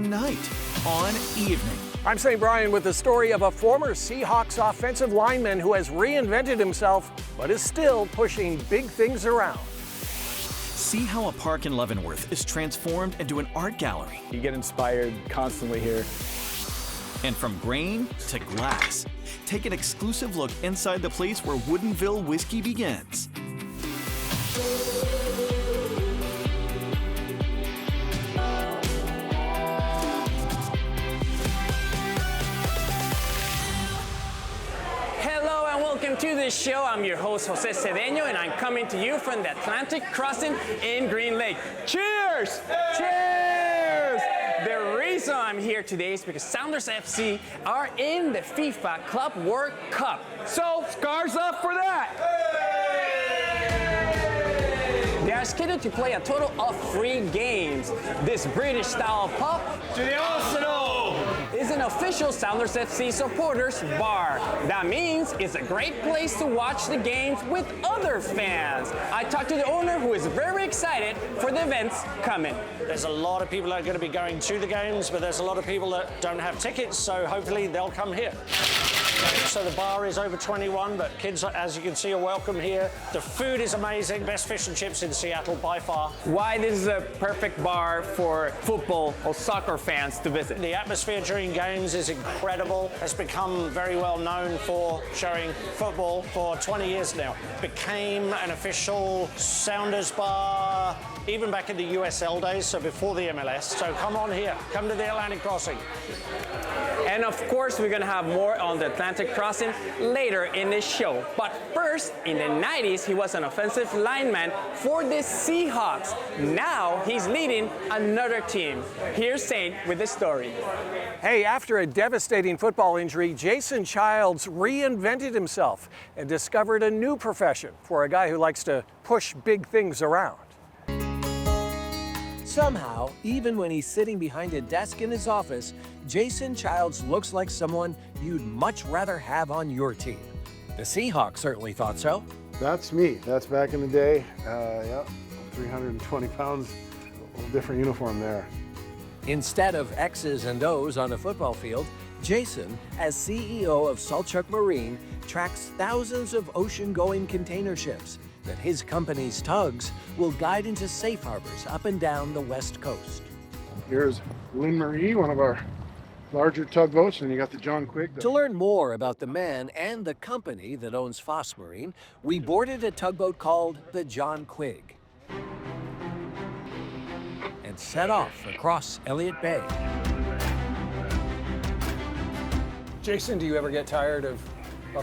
tonight on Evening. I'm St. Brian with the story of a former Seahawks offensive lineman who has reinvented himself but is still pushing big things around. See how a park in Leavenworth is transformed into an art gallery. You get inspired constantly here. And from grain to glass, take an exclusive look inside the place where Woodinville whiskey begins. Hello and welcome to the show. I'm your host, Jose Cedeño, and I'm coming to you from the Atlantic Crossing in Green Lake. Cheers! Cheers! The reason I'm here today is because Sounders FC are in the FIFA Club World Cup. So, scars up for that! They are scheduled to play a total of 3 games. This British style pub To the Arsenal! is an official Sounders FC supporters bar. That means it's a great place to watch the games with other fans. I talked to the owner who is very excited for the events coming. There's a lot of people that are going to be going to the games, but there's a lot of people that don't have tickets, so hopefully they'll come here. So the bar is over 21, but kids, as you can see, are welcome here. The food is amazing. Best fish and chips in Seattle by far. Why this is a perfect bar for football or soccer fans to visit. The atmosphere during games is incredible. It's become very well known for showing football for 20 years now. Became an official Sounders bar even back in the USL days, so before the MLS. So come on here, come to the Atlantic Crossing. And of course, we're gonna have more on the Atlantic Crossing later in this show. But first, in the 90s, he was an offensive lineman for the Seahawks. Now he's leading another team. Here's Saint with the story. Hey, after a devastating football injury, Jason Childs reinvented himself and discovered a new profession for a guy who likes to push big things around. Somehow, even when he's sitting behind a desk in his office, Jason Childs looks like someone you'd much rather have on your team. The Seahawks certainly thought so. That's me. That's back in the day. Yeah, 320 pounds, a little different uniform there. Instead of X's and O's on a football field, Jason, as CEO of Saltchuk Marine, tracks thousands of ocean-going container ships that his company's tugs will guide into safe harbors up and down the West Coast. Here's Lynn Marie, one of our larger tugboats, and you got the John Quigg. To learn more about the man and the company that owns Foss Marine, we boarded a tugboat called the John Quigg and set off across Elliott Bay. Jason, do you ever get tired of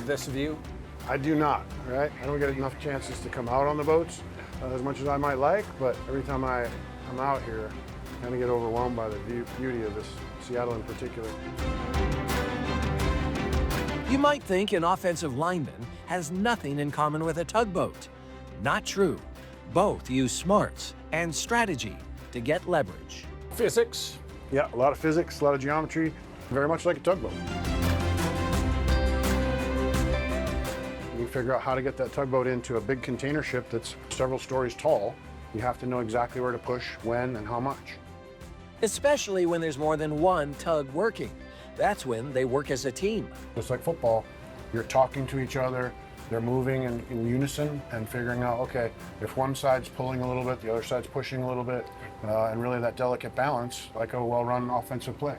this view? I do not, right? I don't get enough chances to come out on the boats as much as I might like, but every time I'm out here, I kind of get overwhelmed by the beauty of this, Seattle in particular. You might think an offensive lineman has nothing in common with a tugboat. Not true. Both use smarts and strategy to get leverage. Physics? Yeah, a lot of physics, a lot of geometry, very much like a tugboat. You figure out how to get that tugboat into a big container ship that's several stories tall. You have to know exactly where to push, when, and how much. Especially when there's more than one tug working. That's when they work as a team. Just like football, you're talking to each other, they're moving in unison and figuring out, okay, if one side's pulling a little bit, the other side's pushing a little bit, and really that delicate balance, like a well-run offensive play.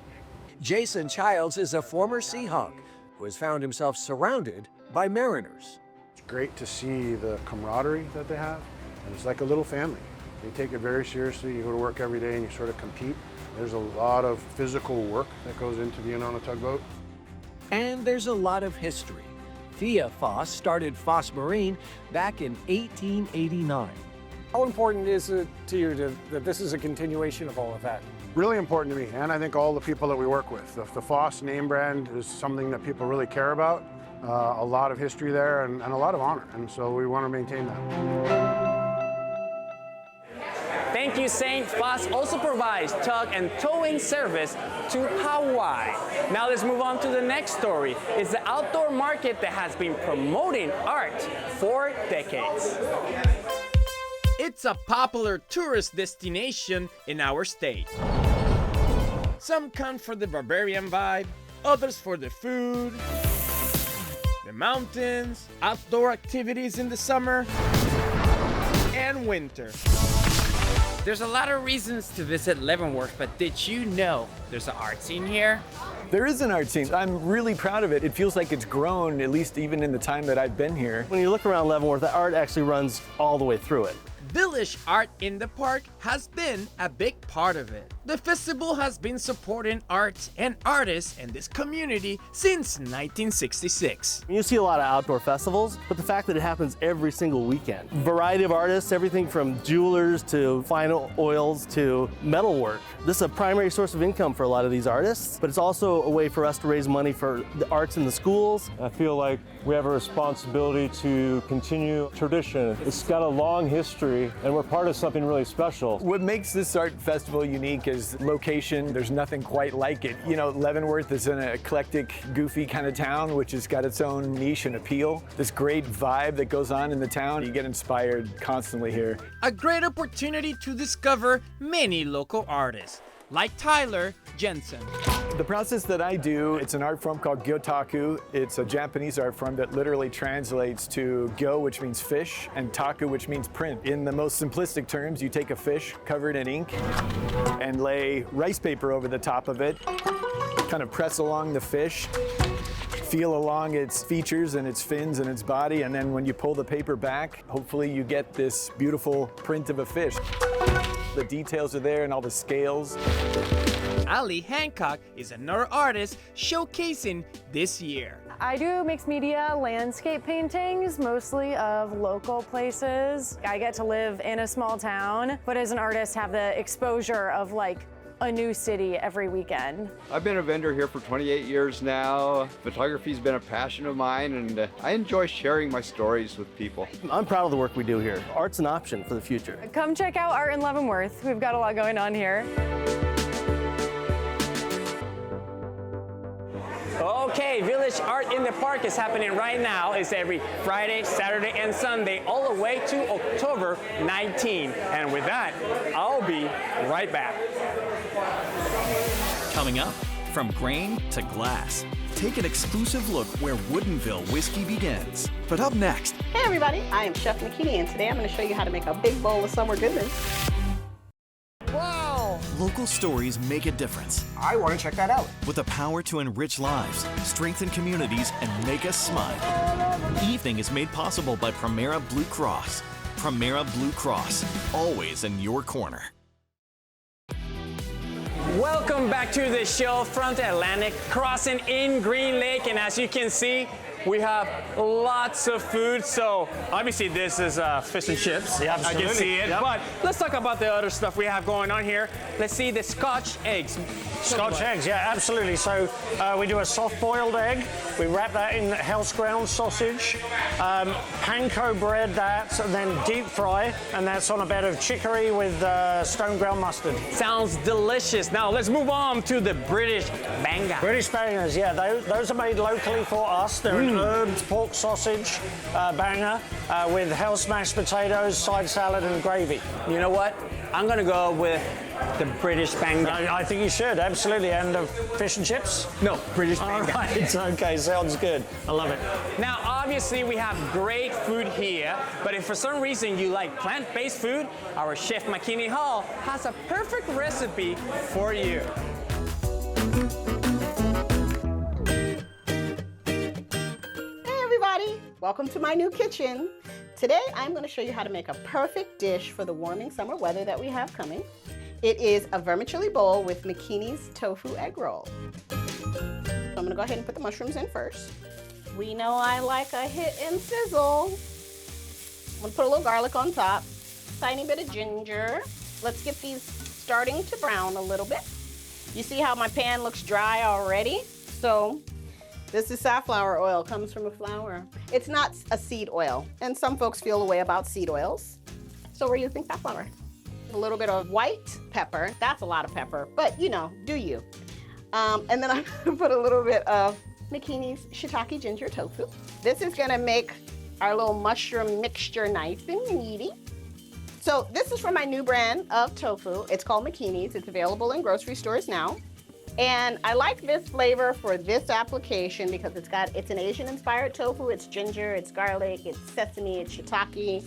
Jason Childs is a former Seahawk who has found himself surrounded by Mariners. It's great to see the camaraderie that they have, and it's like a little family. They take it very seriously. You go to work every day and you sort of compete. There's a lot of physical work that goes into being on a tugboat. And there's a lot of history. Thea Foss started Foss Marine back in 1889. How important is it to you that this is a continuation of all of that? Really important to me, and I think all the people that we work with. The Foss name brand is something that people really care about. A lot of history there and a lot of honor, and so we want to maintain that. Thank you, Saint. Foss also provides tug and towing service to Hawaii. Now let's move on to the next story. It's the outdoor market that has been promoting art for decades. It's a popular tourist destination in our state. Some come for the barbarian vibe, others for the food, the mountains, outdoor activities in the summer, and winter. There's a lot of reasons to visit Leavenworth, but did you know there's an art scene here? There is an art scene. I'm really proud of it. It feels like it's grown, at least even in the time that I've been here. When you look around Leavenworth, the art actually runs all the way through it. Village Art in the Park has been a big part of it. The festival has been supporting arts and artists in this community since 1966. You see a lot of outdoor festivals, but the fact that it happens every single weekend. Variety of artists, everything from jewelers to fine oils to metalwork. This is a primary source of income for a lot of these artists, but it's also a way for us to raise money for the arts in the schools. I feel like we have a responsibility to continue tradition. It's got a long history, and we're part of something really special. What makes this art festival unique is location. There's nothing quite like it. You know, Leavenworth is an eclectic, goofy kind of town, which has got its own niche and appeal. This great vibe that goes on in the town. You get inspired constantly here. A great opportunity to discover many local artists, like Tyler Jensen. The process that I do, it's an art form called gyotaku. It's a Japanese art form that literally translates to gyo, which means fish, and taku, which means print. In the most simplistic terms, you take a fish covered in ink and lay rice paper over the top of it, kind of press along the fish, feel along its features and its fins and its body, and then when you pull the paper back, hopefully you get this beautiful print of a fish. The details are there and all the scales. Ali Hancock is another artist showcasing this year. I do mixed media landscape paintings, mostly of local places. I get to live in a small town, but as an artist have the exposure of like a new city every weekend. I've been a vendor here for 28 years now. Photography's been a passion of mine, and I enjoy sharing my stories with people. I'm proud of the work we do here. Art's an option for the future. Come check out Art in Leavenworth. We've got a lot going on here. Okay, Village Art in the Park is happening right now. It's every Friday, Saturday, and Sunday, all the way to October 19. And with that, I'll be right back. Coming up, from grain to glass. Take an exclusive look where Woodinville whiskey begins. But up next. Hey everybody, I am Chef Makini, and today I'm going to show you how to make a big bowl of summer goodness. Wow! Local stories make a difference. I want to check that out. With the power to enrich lives, strengthen communities, and make us smile. Evening is made possible by Primera Blue Cross. Primera Blue Cross, always in your corner. Welcome back to the show from the Atlantic Crossing in Green Lake, and as you can see, we have lots of food. So obviously this is fish and chips. Yeah, I can see it. Yep. But let's talk about the other stuff we have going on here. Let's see the Scotch eggs. Scotch eggs, yeah, absolutely. So we do a soft-boiled egg. We wrap that in house ground sausage, panko bread that, and then deep fry, and that's on a bed of chicory with stone ground mustard. Sounds delicious. Now let's move on to the British banga. British bangers, yeah, those are made locally for us. They're an herbed pork sausage banger with house mashed potatoes, side salad, and gravy. You know what? I'm gonna go with the British banga. I think you should, absolutely. And fish and chips? No, British banga. All right, okay, sounds good. I love it. Now, obviously, we have great food here, but if for some reason you like plant-based food, our chef Makini Howell has a perfect recipe for you. Welcome to my new kitchen. Today I'm going to show you how to make a perfect dish for the warming summer weather that we have coming. It is a vermicelli bowl with Makini's tofu egg roll. So I'm going to go ahead and put the mushrooms in first. We know I like a hit and sizzle. I'm going to put a little garlic on top, tiny bit of ginger. Let's get these starting to brown a little bit. You see how my pan looks dry already? So this is safflower oil, comes from a flower. It's not a seed oil, and some folks feel a way about seed oils. So we're using safflower. A little bit of white pepper, that's a lot of pepper, but you know, do you. And then I'm gonna put a little bit of Makini's shiitake ginger tofu. This is gonna make our little mushroom mixture nice and meaty. So this is from my new brand of tofu. It's called Makini's. It's available in grocery stores now. And I like this flavor for this application because it's an Asian-inspired tofu. It's ginger, it's garlic, it's sesame, it's shiitake.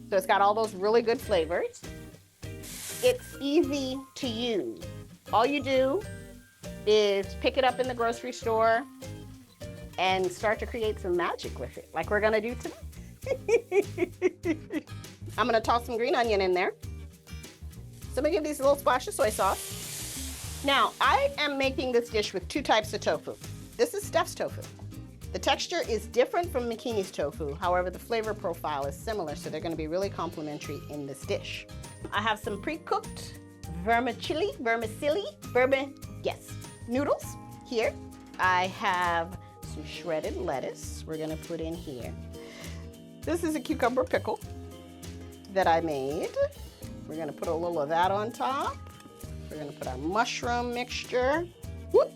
So it's got all those really good flavors. It's easy to use. All you do is pick it up in the grocery store and start to create some magic with it, like we're gonna do today. I'm gonna toss some green onion in there. So I'm gonna give these a little splash of soy sauce. Now, I am making this dish with 2 types of tofu. This is Steph's tofu. The texture is different from Makini's tofu. However, the flavor profile is similar, so they're gonna be really complementary in this dish. I have some pre-cooked vermicelli noodles here. I have some shredded lettuce we're gonna put in here. This is a cucumber pickle that I made. We're gonna put a little of that on top. We're gonna put our mushroom mixture. Whoop.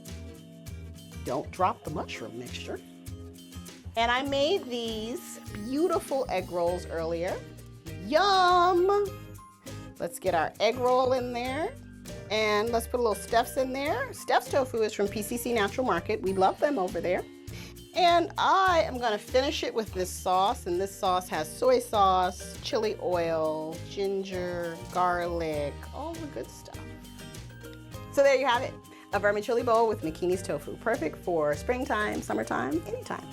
Don't drop the mushroom mixture. And I made these beautiful egg rolls earlier. Yum! Let's get our egg roll in there. And let's put a little Steph's in there. Steph's tofu is from PCC Natural Market. We love them over there. And I am gonna finish it with this sauce, and this sauce has soy sauce, chili oil, ginger, garlic, all the good stuff. So there you have it, a vermicelli bowl with Makini's tofu. Perfect for springtime, summertime, anytime.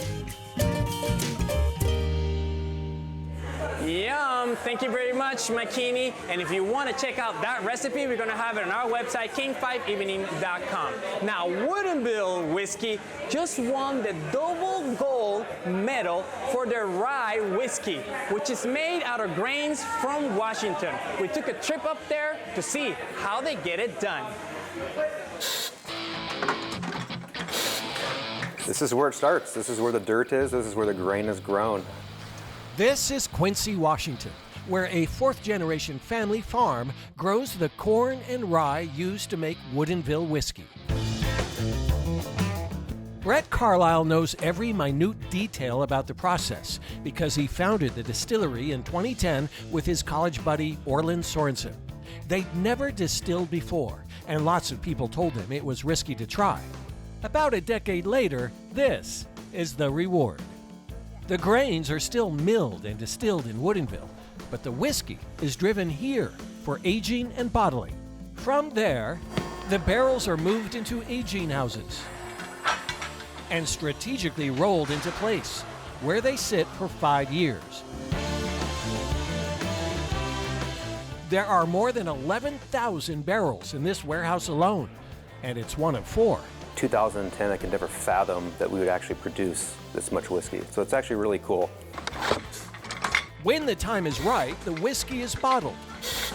Yum! Thank you very much, Makini. And if you want to check out that recipe, we're going to have it on our website, king5evening.com. Now, Woodinville Whiskey just won the double gold medal for their rye whiskey, which is made out of grains from Washington. We took a trip up there to see how they get it done. This is where it starts. This is where the dirt is. This is where the grain is grown. This is Quincy, Washington, where a 4th-generation family farm grows the corn and rye used to make Woodinville whiskey. Brett Carlisle knows every minute detail about the process because he founded the distillery in 2010 with his college buddy Orland Sorensen. They'd never distilled before, and lots of people told them it was risky to try. About a decade later, this is the reward. The grains are still milled and distilled in Woodinville, but the whiskey is driven here for aging and bottling. From there, the barrels are moved into aging houses and strategically rolled into place, where they sit for 5 years. There are more than 11,000 barrels in this warehouse alone, and it's one of 4. 2010, I could never fathom that we would actually produce this much whiskey. So it's actually really cool. When the time is right, the whiskey is bottled,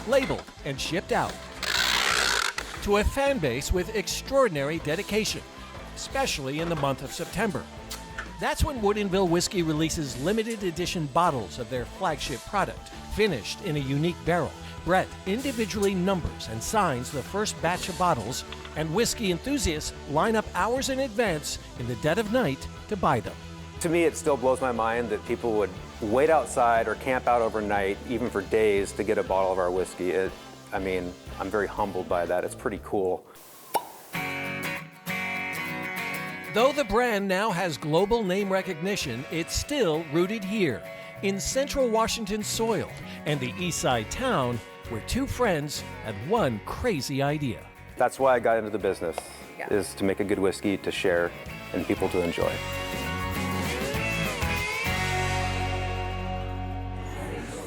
labeled, and shipped out to a fan base with extraordinary dedication, especially in the month of September. That's when Woodinville Whiskey releases limited edition bottles of their flagship product, finished in a unique barrel. Brett individually numbers and signs the first batch of bottles, and whiskey enthusiasts line up hours in advance in the dead of night to buy them. To me, it still blows my mind that people would wait outside or camp out overnight, even for days, to get a bottle of our whiskey. I'm very humbled by that. It's pretty cool. Though the brand now has global name recognition, it's still rooted here, in central Washington soil and the east side town, where 2 friends had one crazy idea. That's why I got into the business, is to make a good whiskey to share and people to enjoy.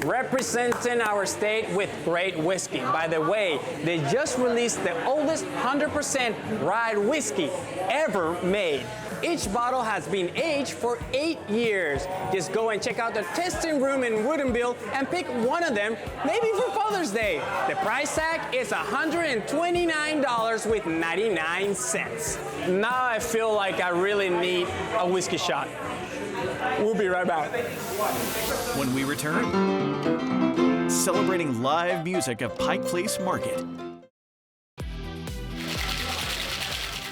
Representing our state with great whiskey. By the way, they just released the oldest 100% rye whiskey ever made. Each bottle has been aged for 8 years. Just go and check out the tasting room in Woodinville and pick one of them, maybe for Father's Day. The price tag is $129.99. Now I feel like I really need a whiskey shot. We'll be right back. When we return, celebrating live music of Pike Place Market.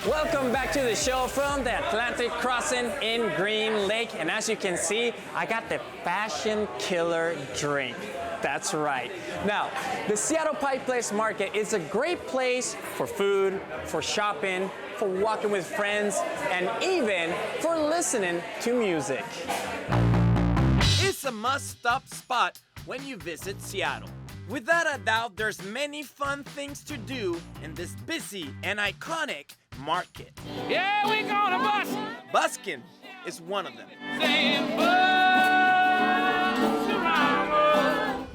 Welcome back to the show from the Atlantic Crossing in Green Lake. And as you can see, I got the fashion killer drink. That's right. Now, the Seattle Pike Place Market is a great place for food, for shopping, for walking with friends, and even for listening to music. It's a must-stop spot when you visit Seattle. Without a doubt, there's many fun things to do in this busy and iconic market. Yeah, we gonna bust! Busking is one of them.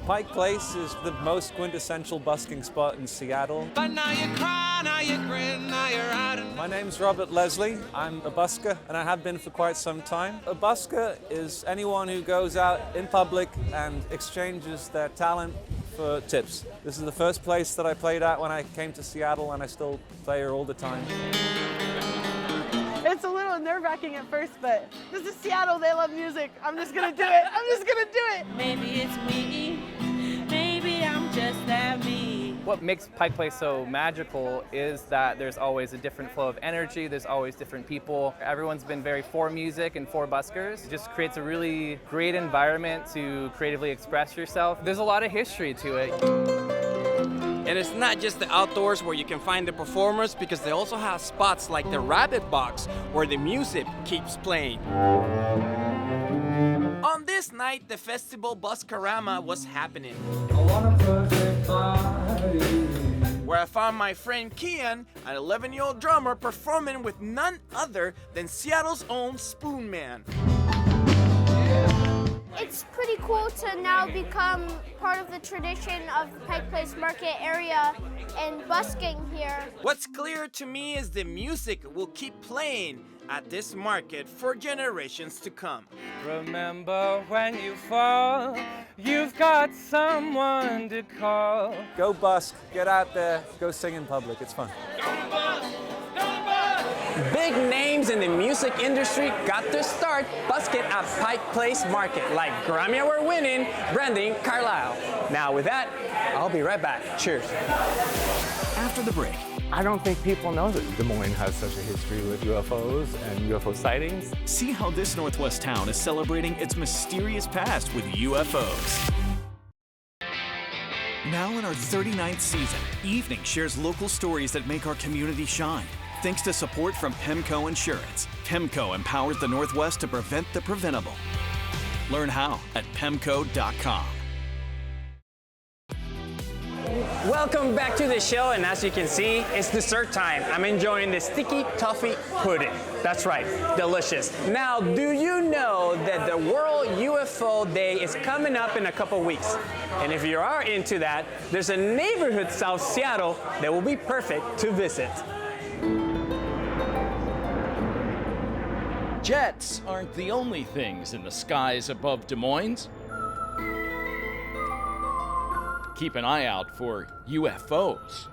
Pike Place is the most quintessential busking spot in Seattle. But now you cry, now you grin, now you're out and... My name's Robert Leslie. I'm a busker, and I have been for quite some time. A busker is anyone who goes out in public and exchanges their talent for tips. This is the first place that I played at when I came to Seattle, and I still play here all the time. It's a little nerve-wracking at first, but this is Seattle, they love music. I'm just gonna do it, I'm just gonna do it. Maybe it's me, maybe I'm just that me. What makes Pike Place so magical is that there's always a different flow of energy, there's always different people. Everyone's been very for music and for buskers. It just creates a really great environment to creatively express yourself. There's a lot of history to it. And it's not just the outdoors where you can find the performers, because they also have spots like the Rabbit Box where the music keeps playing. On this night, the festival Buscarama was happening, where I found my friend Kian, an 11-year-old drummer, performing with none other than Seattle's own Spoon Man. It's pretty cool to now become part of the tradition of the Pike Place Market area and busking here. What's clear to me is the music will keep playing at this market for generations to come. Remember when you fall, you've got someone to call. Go busk, get out there, go sing in public, it's fun. Big names in the music industry got their start busking at Pike Place Market, like Grammy Award winning Brandon Carlisle. Now with that, I'll be right back. Cheers. After the break, I don't think people know that Des Moines has such a history with UFOs and UFO sightings. see how this Northwest town is celebrating its mysterious past with UFOs. Now in our 39th season, Evening shares local stories that make our community shine. Thanks to support from Pemco Insurance. Pemco empowers the Northwest to prevent the preventable. Learn how at pemco.com. Welcome back to the show, and as you can see, it's dessert time. I'm enjoying the sticky toffee pudding. That's right, delicious. Now, do you know that the World UFO Day is coming up in a couple weeks? And if you are into that, there's a neighborhood South Seattle that will be perfect to visit. Jets aren't the only things in the skies above Des Moines. Keep an eye out for UFOs.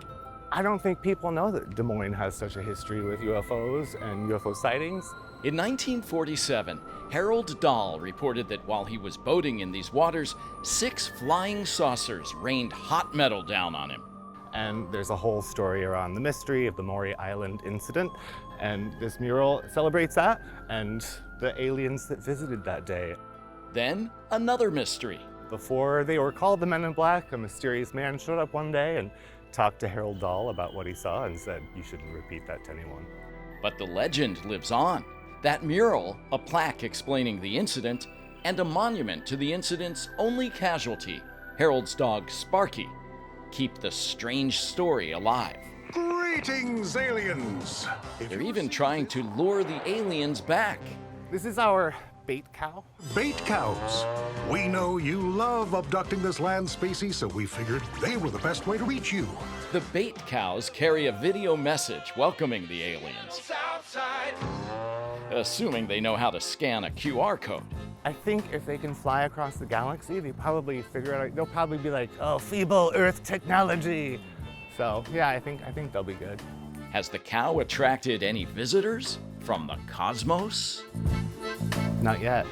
I don't think people know that Des Moines has such a history with UFOs and UFO sightings. In 1947, Harold Dahl reported that while he was boating in these waters, 6 flying saucers rained hot metal down on him. And there's a whole story around the mystery of the Maury Island incident, and this mural celebrates that and the aliens that visited that day. Then, another mystery. Before they were called the Men in Black, a mysterious man showed up one day and talked to Harold Dahl about what he saw and said, "You shouldn't repeat that to anyone." But the legend lives on. That mural, a plaque explaining the incident, and a monument to the incident's only casualty, Harold's dog Sparky, keep the strange story alive. Greetings, aliens! They're even trying to lure the aliens back. This is our bait cow. Bait cows. We know you love abducting this land species, so we figured they were the best way to reach you. The bait cows carry a video message welcoming the aliens, assuming they know how to scan a QR code. I think if they can fly across the galaxy, they probably figure it out. They'll probably be like, "Oh, feeble Earth technology." So yeah, I think they'll be good. Has the cow attracted any visitors from the cosmos? Not yet.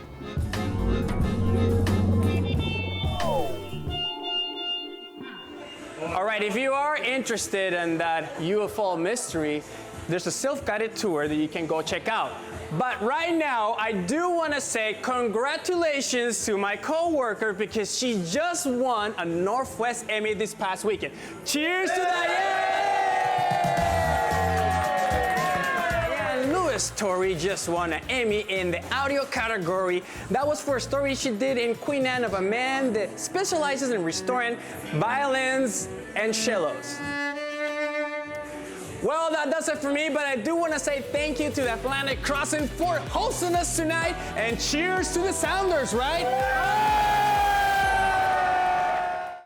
All right, if you are interested in that UFO mystery, there's a self-guided tour that you can go check out. But right now, I do want to say congratulations to my co-worker because she just won a Northwest Emmy this past weekend. Cheers to Diane! Lewis Torrey just won an Emmy in the audio category. That was for a story she did in Queen Anne of a man that specializes in restoring violins and cellos. Well, that does it for me, but I do want to say thank you to the Atlantic Crossing for hosting us tonight, and cheers to the Sounders, right?